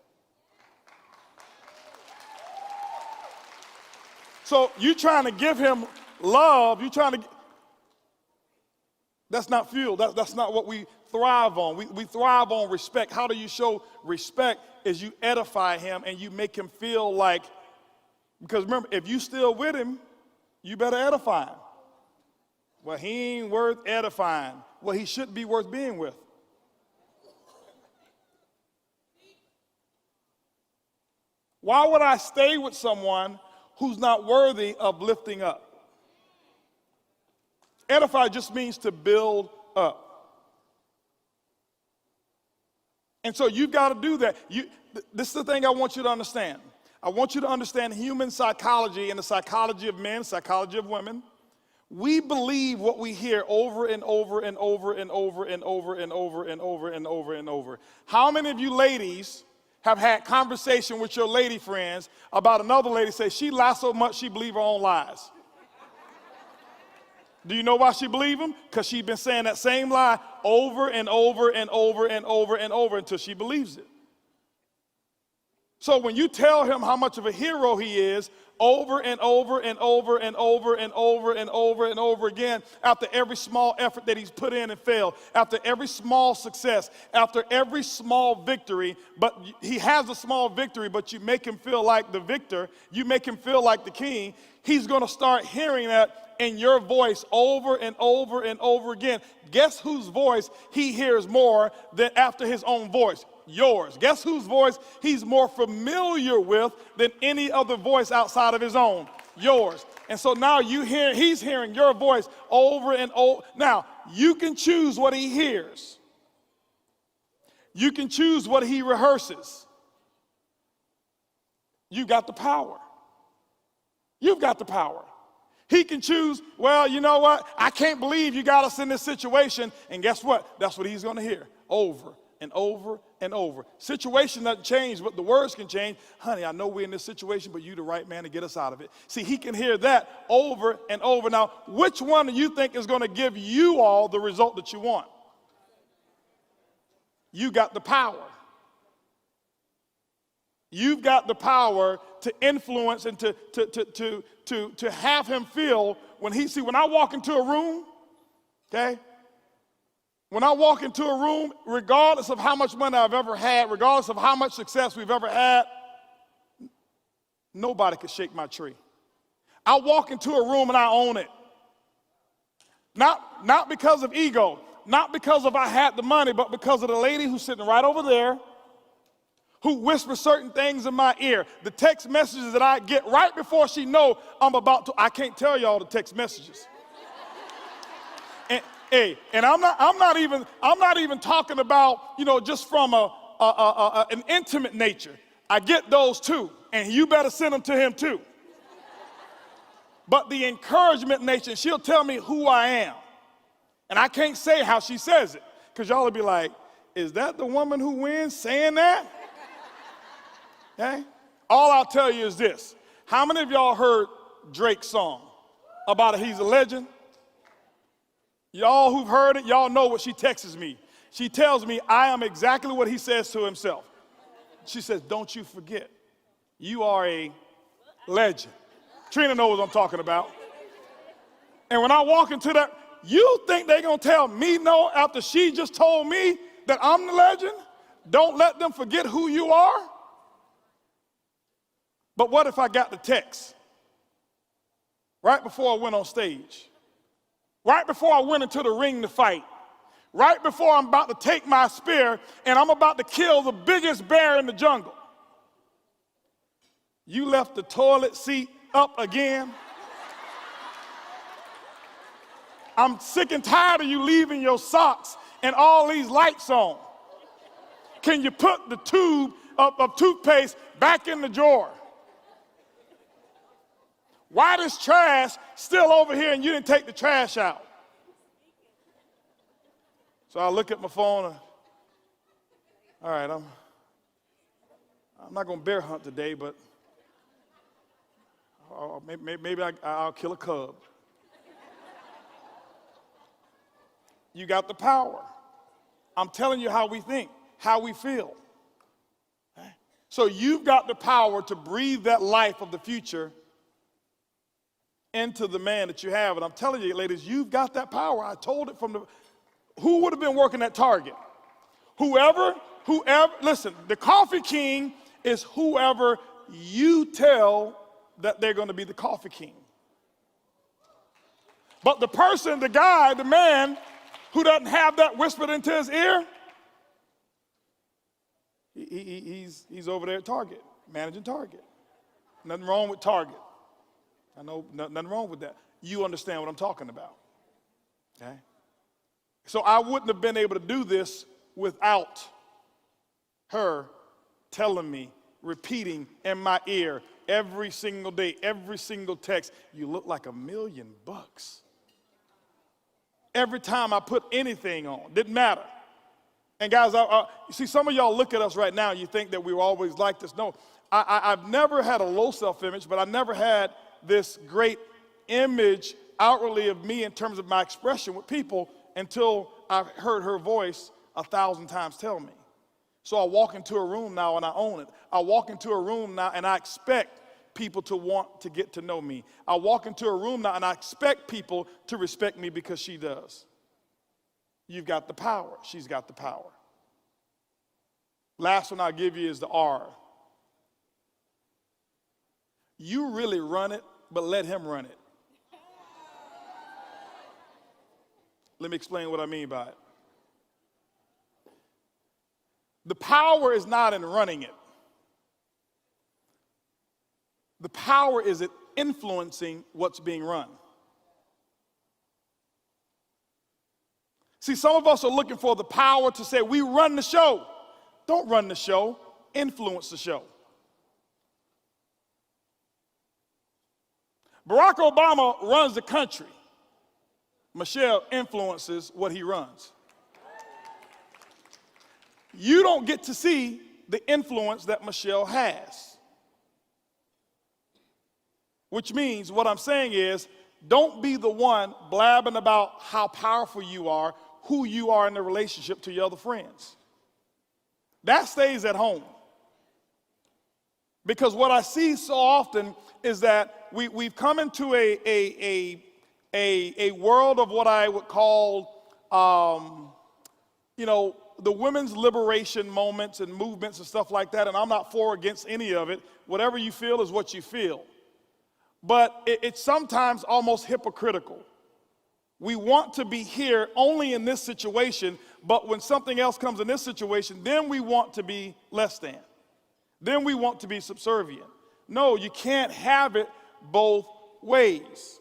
So you trying to give him love, that's not fuel. That's not what we thrive on. We thrive on respect. How do you show respect? Is you edify him and you make him feel like, because remember, if you still with him, you better edify him. Well, he ain't worth edifying. Well, he shouldn't be worth being with. Why would I stay with someone who's not worthy of lifting up? Edify just means to build up. And so you've got to do that. This is the thing I want you to understand. I want you to understand human psychology and the psychology of men, psychology of women. We believe what we hear over and over and over and over and over and over and over and over and over. How many of you ladies have had conversation with your lady friends about another lady say she lies so much she believes her own lies? Do you know why she believes them? Because she's been saying that same lie over and over and over and over and over until she believes it. So when you tell him how much of a hero he is over and over and over and over and over and over and over again, after every small effort that he's put in and failed, after every small success, after every small victory, but he has a small victory, but you make him feel like the victor, you make him feel like the king, he's going to start hearing that in your voice over and over and over again. Guess whose voice he hears more than after his own voice? Yours. Guess whose voice he's more familiar with than any other voice outside of his own? Yours. And so now he's hearing your voice over and over. Now, you can choose what he hears. You can choose what he rehearses. You got the power. You've got the power. He can choose, well, you know what? I can't believe you got us in this situation. And guess what? That's what he's going to hear over and over and over. Situation doesn't change, but the words can change. Honey, I know we're in this situation, but you're the right man to get us out of it. See, he can hear that over and over. Now, which one do you think is going to give you all the result that you want? You got the power. You've got the power to influence and to have him feel when I walk into a room, okay? When I walk into a room, regardless of how much money I've ever had, regardless of how much success we've ever had, nobody could shake my tree. I walk into a room and I own it. Not because of ego, not because of I had the money, but because of the lady who's sitting right over there, who whispers certain things in my ear. The text messages that I get right before she know I can't tell y'all the text messages. And I'm not even talking about, just from an intimate nature. I get those too, and you better send them to him too. But the encouragement nature, she'll tell me who I am. And I can't say how she says it, because y'all will be like, is that the woman who wins saying that? Okay? All I'll tell you is this. How many of y'all heard Drake's song about he's a legend? Y'all who've heard it, y'all know what she texts me. She tells me I am exactly what he says to himself. She says, don't you forget, you are a legend. Trina knows what I'm talking about. And when I walk into that, you think they're going to tell me no after she just told me that I'm the legend? Don't let them forget who you are. But what if I got the text right before I went on stage? Right before I went into the ring to fight, right before I'm about to take my spear and I'm about to kill the biggest bear in the jungle. You left the toilet seat up again. I'm sick and tired of you leaving your socks and all these lights on. Can you put the tube of toothpaste back in the drawer? Why this trash still over here and you didn't take the trash out? So I look at my phone and, all right, I'm not going to bear hunt today, but maybe I'll kill a cub. You got the power. I'm telling you how we think, how we feel. Okay? So you've got the power to breathe that life of the future into the man that you have. And I'm telling you, ladies, you've got that power. I told it from the, who would have been working at Target? Whoever, listen, the coffee king is whoever you tell that they're going to be the coffee king. But the person, the guy, the man who doesn't have that whispered into his ear, he's over there at Target, managing Target. Nothing wrong with Target. I know nothing wrong with that. You understand what I'm talking about, okay? So I wouldn't have been able to do this without her telling me, repeating in my ear every single day, every single text, you look like $1 million. Every time I put anything on, didn't matter. And guys, you see, some of y'all look at us right now, you think that we were always like this. No, I've never had a low self-image, but I never had this great image outwardly of me in terms of my expression with people until I heard her voice 1,000 times tell me. So I walk into a room now and I own it. I walk into a room now and I expect people to want to get to know me. I walk into a room now and I expect people to respect me because she does. You've got the power. She's got the power. Last one I'll give you is the R. You really run it, but let him run it. Let me explain what I mean by it. The power is not in running it. The power is in influencing what's being run. See, some of us are looking for the power to say, we run the show. Don't run the show, influence the show. Barack Obama runs the country. Michelle influences what he runs. You don't get to see the influence that Michelle has. Which means what I'm saying is, don't be the one blabbing about how powerful you are, who you are in the relationship to your other friends. That stays at home. Because what I see so often is that we've come into a world of what I would call, the women's liberation moments and movements and stuff like that, and I'm not for or against any of it. Whatever you feel is what you feel. But it's sometimes almost hypocritical. We want to be here only in this situation, but when something else comes in this situation, then we want to be less than. Then we want to be subservient. No, you can't have it both ways.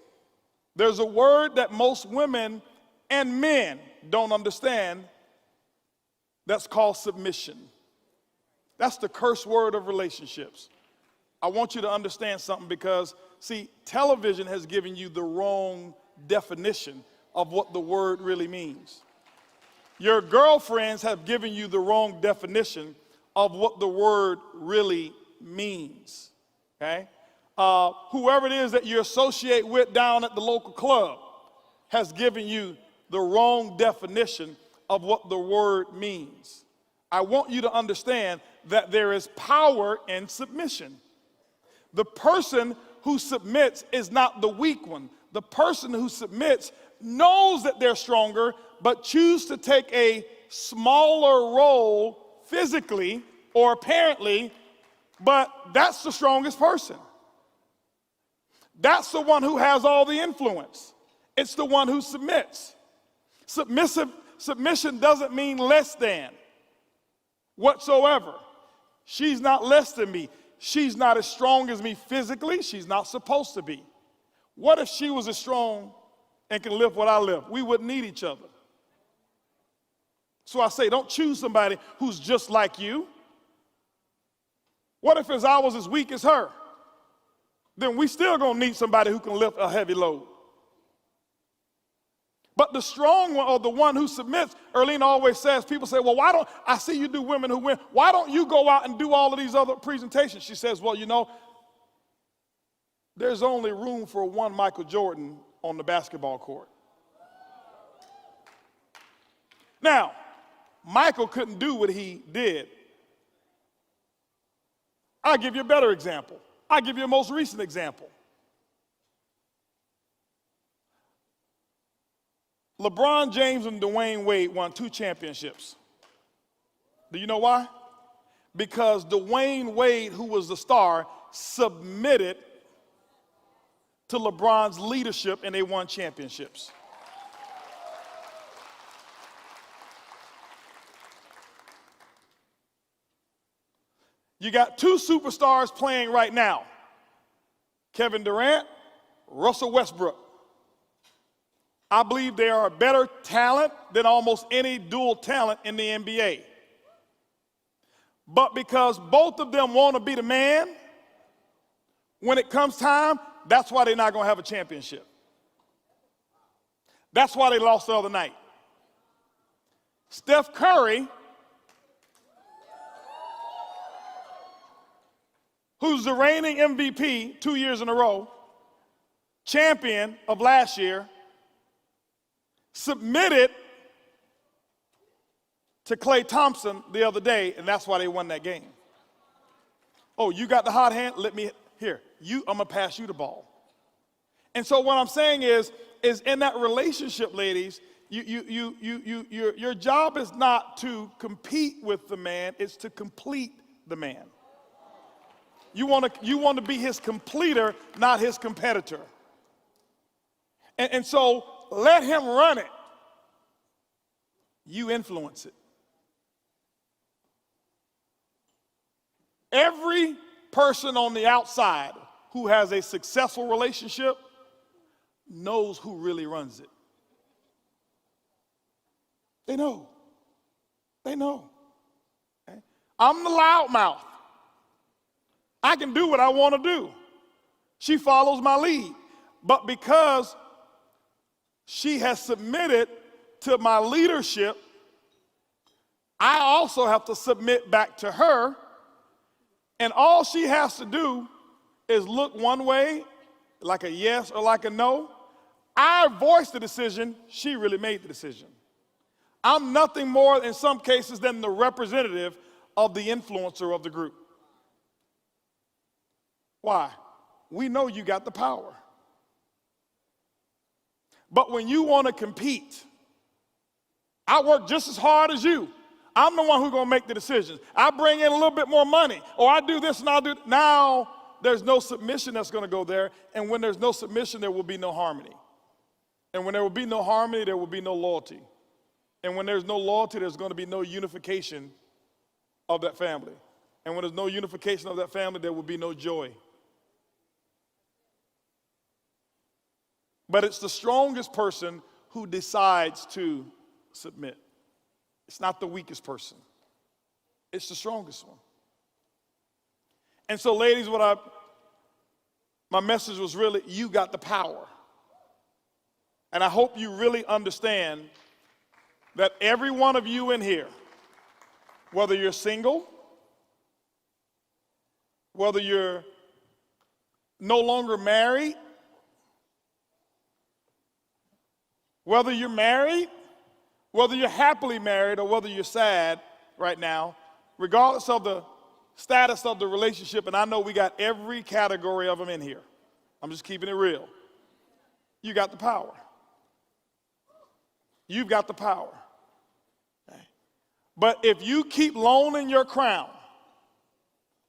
There's a word that most women and men don't understand that's called submission. That's the curse word of relationships. I want you to understand something because, see, television has given you the wrong definition of what the word really means. Your girlfriends have given you the wrong definition of what the word really means, okay? Whoever it is that you associate with down at the local club has given you the wrong definition of what the word means. I want you to understand that there is power in submission. The person who submits is not the weak one. The person who submits knows that they're stronger, but choose to take a smaller role physically or apparently, but that's the strongest person. That's the one who has all the influence. It's the one who submits. submission doesn't mean less than whatsoever. She's not less than me. She's not as strong as me physically. She's not supposed to be. What if she was as strong and can lift what I lift? We wouldn't need each other. So I say, don't choose somebody who's just like you. What if I was as weak as her? Then we still gonna need somebody who can lift a heavy load. But the strong one, or the one who submits, Erlene always says, people say, well, why don't, I see you do Women Who Win. Why don't you go out and do all of these other presentations? She says, well, you know, there's only room for one Michael Jordan on the basketball court. Now, Michael couldn't do what he did. I'll give you a better example. I'll give you a most recent example. LeBron James and Dwayne Wade won 2 championships. Do you know why? Because Dwayne Wade, who was the star, submitted to LeBron's leadership and they won championships. You got 2 superstars playing right now. Kevin Durant, Russell Westbrook. I believe they are a better talent than almost any dual talent in the NBA. But because both of them want to be the man, when it comes time, that's why they're not going to have a championship. That's why they lost the other night. Steph Curry, who's the reigning MVP 2 years in a row, champion of last year, submitted to Klay Thompson the other day, and that's why they won that game. Oh, you got the hot hand? Let me, here, I'm gonna pass you the ball. And so what I'm saying is in that relationship, ladies, your job is not to compete with the man, it's to complete the man. You want to be his completer, not his competitor. And so let him run it. You influence it. Every person on the outside who has a successful relationship knows who really runs it. They know. They know. Okay? I'm the loudmouth. I can do what I want to do. She follows my lead. But because she has submitted to my leadership, I also have to submit back to her. And all she has to do is look one way, like a yes or like a no. I voiced the decision, she really made the decision. I'm nothing more in some cases than the representative of the influencer of the group. Why? We know you got the power. But when you want to compete, I work just as hard as you. I'm the one who's going to make the decisions. I bring in a little bit more money, or I do this and I'll do. Now, there's no submission that's going to go there. And when there's no submission, there will be no harmony. And when there will be no harmony, there will be no loyalty. And when there's no loyalty, there's going to be no unification of that family. And when there's no unification of that family, there will be no joy. But it's the strongest person who decides to submit. It's not the weakest person. It's the strongest one. And so, ladies, my message was really, you got the power. And I hope you really understand that every one of you in here, whether you're single, whether you're no longer married, whether you're married, whether you're happily married or whether you're sad right now, regardless of the status of the relationship, and I know we got every category of them in here. I'm just keeping it real. You got the power. You've got the power. Okay? But if you keep loaning your crown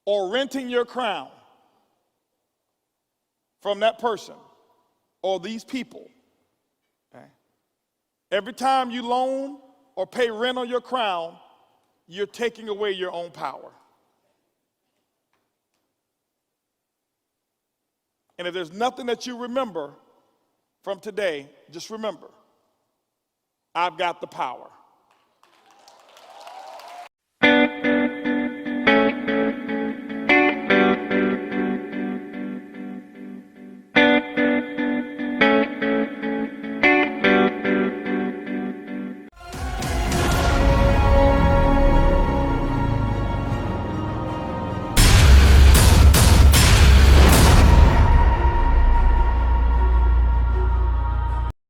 or renting your crown from that person or these people, okay, every time you loan or pay rent on your crown, you're taking away your own power. And if there's nothing that you remember from today, just remember, I've got the power.